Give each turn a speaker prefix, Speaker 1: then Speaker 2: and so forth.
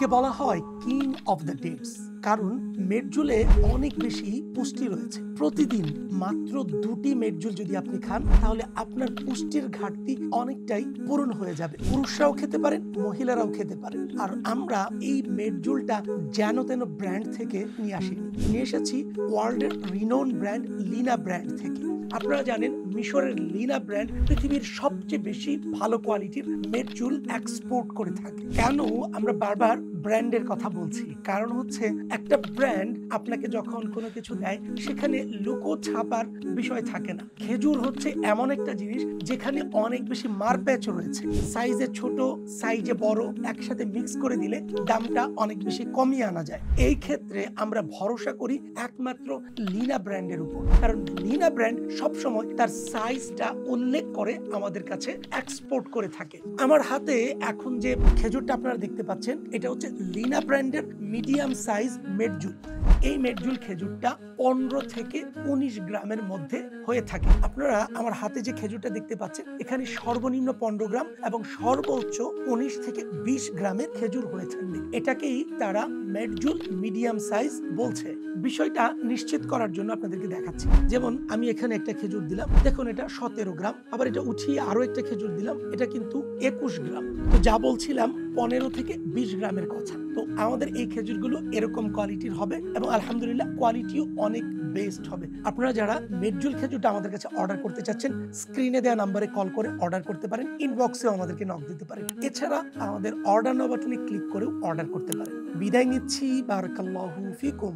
Speaker 1: একে বলা হয় কিং অফ দ্য ডেটস, কারণ মেডজুলে অনেক বেশি পুষ্টি রয়েছে। প্রতিদিন মাত্র 2টি মেডজুল যদি আপনি খান তাহলে আপনার পুষ্টির ঘাটতি অনেকটাই পূরণ হয়ে যাবে। পুরুষরাও খেতে পারেন, মহিলারাও খেতে পারেন। আর আমরা এই মেডজুলটা যেন তেন ব্র্যান্ড থেকে নিয়ে আসিনি, নিয়ে এসেছি ওয়ার্ল্ডের রিনোন ব্র্যান্ড লিনা ব্র্যান্ড থেকে। আপনারা জানেন মিশরের লিনা ব্র্যান্ড পৃথিবীর সবচেয়ে বেশি ভালো কোয়ালিটির মেডজুল এক্সপোর্ট করে থাকে। কেন আমরা বারবার ব্র্যান্ডের কথা বলছি? কারণ হচ্ছে একটা ব্র্যান্ড আপনাকে যখন কোনো কিছু দেয় সেখানে লুকো ছাপার বিষয় থাকে না। খেজুর হচ্ছে এমন একটা জিনিস যেখানে অনেক বেশি মারপ্যাচ রয়েছে। সাইজে ছোট, সাইজে বড় একসাথে মিক্স করে দিলে দামটা অনেক বেশি কমিয়ে আনা যায়। এই ক্ষেত্রে আমরা ভরসা করি একমাত্র লিনা ব্র্যান্ডের উপর, কারণ লিনা ব্র্যান্ড সবসময় তার সাইজটা উল্লেখ করে আমাদের কাছে এক্সপোর্ট করে থাকে। আমার হাতে এখন যে খেজুরটা আপনারা দেখতে পাচ্ছেন এটা হচ্ছে লিনা ব্র্যান্ডের মিডিয়াম সাইজ মেডজুল। এই মেডজুল খেজুরটা 15 থেকে 19 গ্রামের মধ্যে হয়ে থাকে। আপনারা আমার হাতে যে খেজুরটা দেখতে পাচ্ছেন এখানে সর্বনিম্ন 15 গ্রাম এবং সর্বোচ্চ 19 থেকে 20 গ্রামের খেজুর হয়ে থাকবে। এটাকেই তারা মেডজুল মিডিয়াম সাইজ বলছে। বিষয়টা নিশ্চিত করার জন্য আপনাদেরকে দেখাচ্ছি। যেমন আমি এখানে একটা খেজুর দিলাম, দেখুন এটা 17 গ্রাম, আবার এটা উঠিয়ে আরো একটা খেজুর দিলাম, এটা কিন্তু 21 গ্রাম। তো যা বলছিলাম 15 থেকে 20 গ্রামের কথা। তো আমাদের এই খেজুরগুলো এরকম কোয়ালিটির হবে এবং আলহামদুলিল্লাহ কোয়ালিটিও অনেক বেস্ট হবে। আপনারা যারা মেডজুল খেজুরটা আমাদের কাছে অর্ডার করতে চাচ্ছেন স্ক্রিনে দেওয়া নাম্বারে কল করে অর্ডার করতে পারেন, ইনবক্সেও আমাদেরকে নক দিতে পারেন। এছাড়া আমাদের অর্ডার নাও বাটনে ক্লিক করেও অর্ডার করতে পারেন। বিদায় নিচ্ছি, বারাকাল্লাহু ফিকুম।